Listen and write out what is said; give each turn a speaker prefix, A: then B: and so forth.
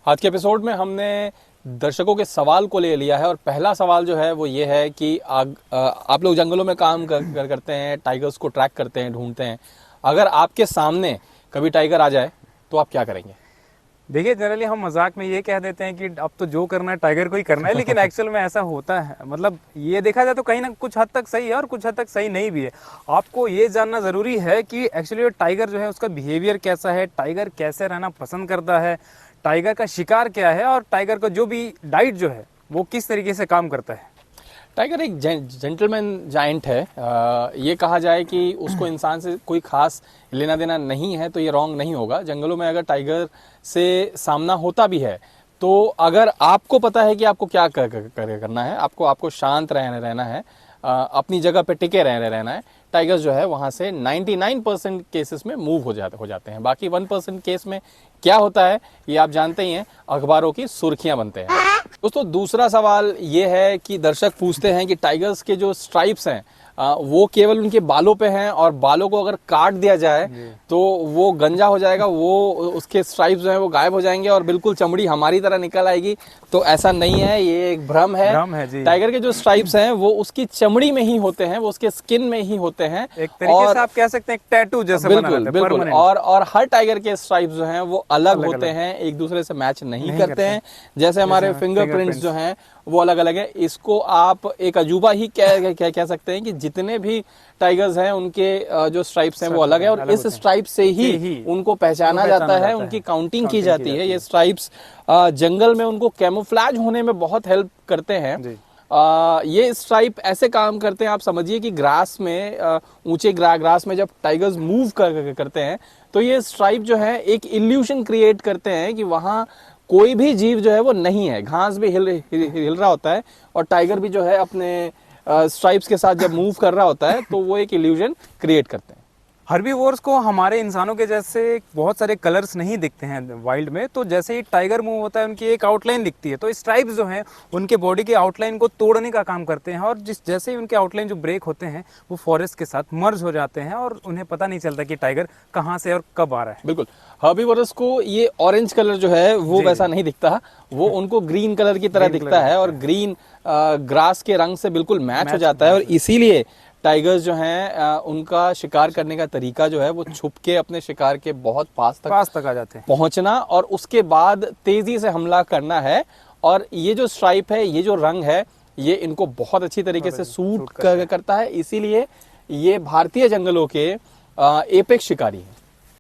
A: आज के एपिसोड में हमने दर्शकों के सवाल को ले लिया है और पहला सवाल जो है वो ये है कि आप लोग जंगलों में काम करते हैं, टाइगर्स को ट्रैक करते हैं, ढूंढते हैं। अगर आपके सामने कभी टाइगर आ जाए तो आप क्या करेंगे?
B: देखिए, जनरली हम मजाक में ये कह देते हैं कि अब तो जो करना है टाइगर को ही करना है, लेकिन एक्चुअल में ऐसा होता है। मतलब ये देखा जाए तो कहीं ना कुछ हद तक सही है और कुछ हद तक सही नहीं भी है। आपको ये जानना जरूरी है कि एक्चुअली टाइगर जो है उसका बिहेवियर कैसा है, टाइगर कैसे रहना पसंद करता है, टाइगर का शिकार क्या है और टाइगर का जो भी डाइट जो है वो किस तरीके से काम करता है।
A: टाइगर एक जेंटलमैन जायंट है। ये कहा जाए कि उसको इंसान से कोई खास लेना देना नहीं है तो ये रॉन्ग नहीं होगा। जंगलों में अगर टाइगर से सामना होता भी है तो अगर आपको पता है कि आपको क्या करना है, आपको शांत रहना है, अपनी जगह पे टिके रहना है, टाइगर्स जो है वहां से 99% केसेस में मूव हो जाते हैं। बाकी 1% केस में क्या होता है ये आप जानते ही हैं, अखबारों की सुर्खियां बनते हैं। दोस्तों, दूसरा सवाल ये है कि दर्शक पूछते हैं कि टाइगर्स के जो स्ट्राइप्स हैं वो केवल उनके बालों पे हैं और बालों को अगर काट दिया जाए तो वो गंजा हो जाएगा, वो उसके स्ट्राइप्स जो हैं वो गायब हो जाएंगे और बिल्कुल चमड़ी हमारी तरह निकल आएगी। तो ऐसा नहीं है, ये एक भ्रम है जी। टाइगर के जो स्ट्राइप्स हैं वो उसकी चमड़ी में ही होते हैं, वो उसके स्किन में ही होते हैं।
B: एक तरीके से आप कह सकते हैं एक टैटू जैसा बना रहता है,
A: बिल्कुल। और हर टाइगर के स्ट्राइप्स जो हैं वो अलग होते हैं, एक दूसरे से मैच नहीं करते हैं। जैसे हमारे फिंगरप्रिंट्स जो हैं वो अलग अलग है। इसको आप एक अजूबा ही कह सकते हैं कि जितने भी टाइगर्स हैं उनके जो स्ट्राइप्स हैं वो अलग है और इस स्ट्राइप से ही उनको पहचाना जाता है, उनकी काउंटिंग की जाती है। ये स्ट्राइप्स जंगल में उनको कैमोफ्लेज होने में बहुत हेल्प करते हैं। ये स्ट्राइप ऐसे काम करते हैं, आप समझिए कि ग्रास में, ऊंचे ग्रास में जब टाइगर्स मूव करते हैं तो ये स्ट्राइप जो है एक इल्यूशन क्रिएट करते हैं कि वहां कोई भी जीव जो है वो नहीं है। घास भी हिल रहा होता है और टाइगर भी जो है अपने स्ट्राइप्स के साथ जब मूव कर रहा होता है तो वो एक इल्यूजन क्रिएट करते हैं।
B: हर्बीवोर्स को हमारे इंसानों के जैसे बहुत सारे कलर्स नहीं दिखते हैं वाइल्ड में, तो जैसे ही टाइगर मूव होता है उनकी एक आउटलाइन दिखती है। तो स्ट्राइप्स जो हैं उनके बॉडी के आउटलाइन को तोड़ने का काम करते हैं और जैसे ही उनके आउटलाइन जो ब्रेक होते हैं वो फॉरेस्ट के साथ मर्ज हो जाते हैं और उन्हें पता नहीं चलता कि टाइगर कहाँ से और कब आ रहा है।
A: बिल्कुल, हर्बीवोरस को ये ऑरेंज कलर जो है वो वैसा नहीं दिखता, वो उनको ग्रीन कलर की तरह दिखता है और ग्रीन ग्रास के रंग से बिल्कुल मैच हो जाता है। और इसीलिए टाइगर्स जो हैं उनका शिकार करने का तरीका जो है वो छुप के अपने शिकार के बहुत पास तक
B: आ जाते हैं,
A: पहुंचना और उसके बाद तेजी से हमला करना है। और ये जो स्ट्राइप है, ये जो रंग है, ये इनको बहुत अच्छी तरीके से सूट करता है। इसीलिए ये भारतीय जंगलों के एपेक्स शिकारी हैं।